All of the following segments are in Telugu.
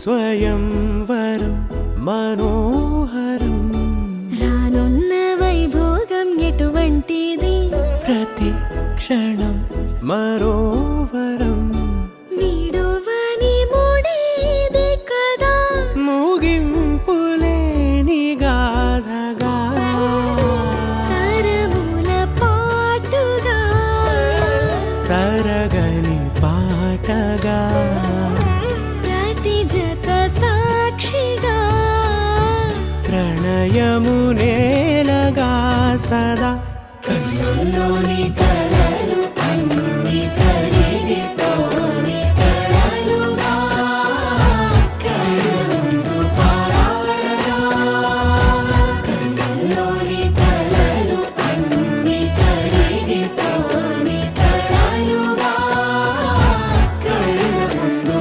స్వయంవరం మనోహరం రానున్న వైభోగం ఎటువంటిది ప్రతి క్షణం మరోవరం వీడువని ముడేది కదా ముగింపులేని గాథగా తరముల పాటుగా తరగని పాటగా సాక్షిగా ప్రణయము నేలగా సదా కన్నుల్లోని కలలు అన్ని కరిగిపోని కలలుగా కన్నుందు పారాడగా కన్నుల్లోని కలలు అన్ని కరిగిపోని కలలుగా కన్నుందు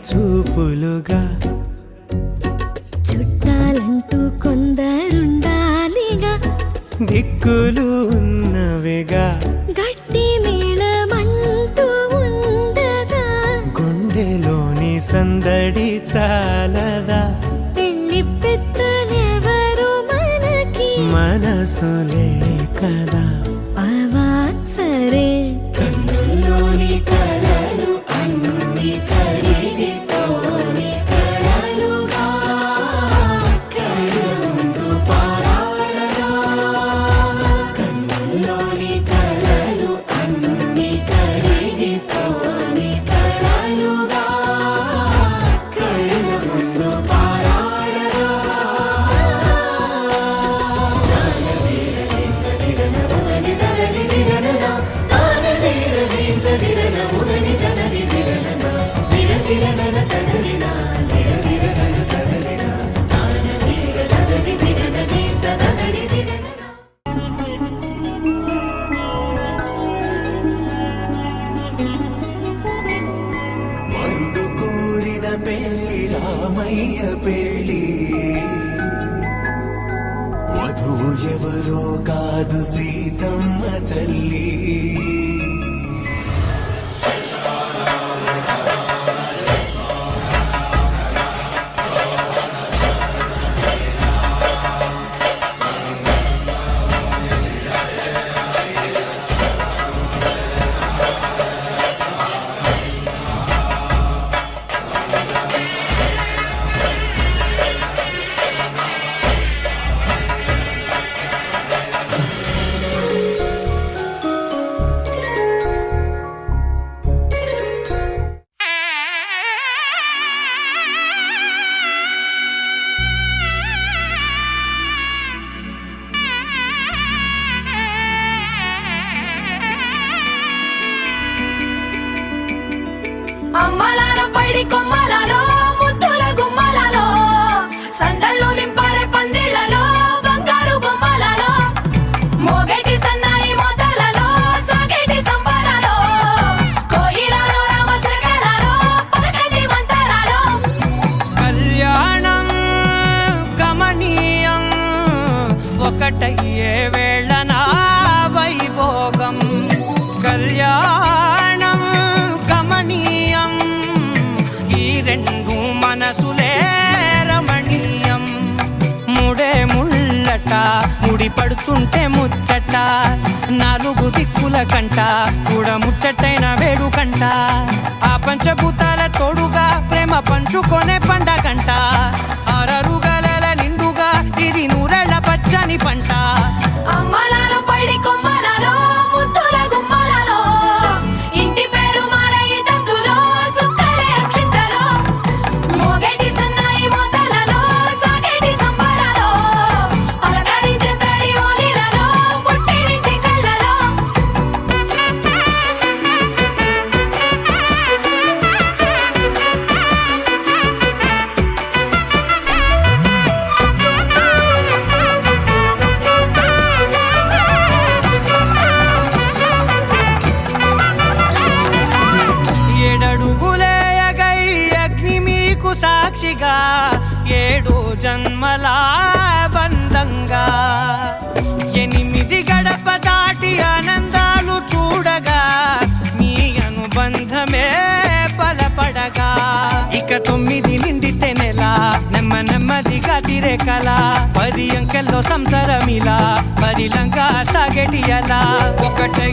చూపులుగా చుట్టాలంటూ కొందరుండాలిగా దిక్కులు ఉన్నవిగా గట్టి మేళమంటూ ఉండదా గుండెలోని సందడి చాలదా పెళ్లి పెద్దలెవరు మనకి మనసులే కదా అవా సరే కన్నుల్లోని కలలు అన్ని కరిగిపోని కలలుగా కన్నుందు పారాడగా కన్నుల్లోని కలలు అన్ని కరిగిపోని కలలుగా కన్నుందు పారాడగా పెళ్లి రామయ్య పెళ్లి వధువు ఎవరో కాదు సీతమ్మ తల్లి అమ్మలాల పైడి కొమ్మలలో ముద్దుల గుమ్మలలో సందళ్ళు నింపారే పందిళ్లలో బంగారు బొమ్మలలో మోగేటి సన్నాయి మొదలలో సాగేటి సంబరాలో కోయిలలో రామశకలలో పలకండి మంతరాలో కళ్యాణం గమనీయం ఒకటయ్యే వేళ నా వైభోగం కళ్యాణం గమనీయం ఈ రెండు మనసులే రమణీయం ముడే ముళ్ళట ముడి పడుతుంటే ముచ్చట నాలుగు దిక్కుల కంట చూడ ముచ్చటైన వేడుకంట ఆ పంచభూతాల తోడుగా పంచుకొనే పండగంట అరరుగలల నిండుగా ఇది నూరెళ్ళ పచ్చని పంట అమ్మలాలో పడి కొమ్మలలో ముద్దుల గుమ్మలలో ఇంటి పేరు మారయి తందులో చుక్కలే అక్షింతలో మోగేటి సన్నాయి మోతలలో సాగేటి సంబరాలో పలకరించే తడి ఓలిలలో పుట్టినింటి కళ్ళలో ఏడడుగులేయగై అగ్ని మీకు సాక్షిగా 7 జన్మల బంధంగా 8 గడప దాటి ఆనందాలు చూడగా మీ అనుబంధమే బలపడగా ఇక 9 నిండితే నెల నెమ్మదిగా తిరేకల 10 అంకెల్లో సంసారమిలా పరిలంగా సాగేటి అలా ఒకటే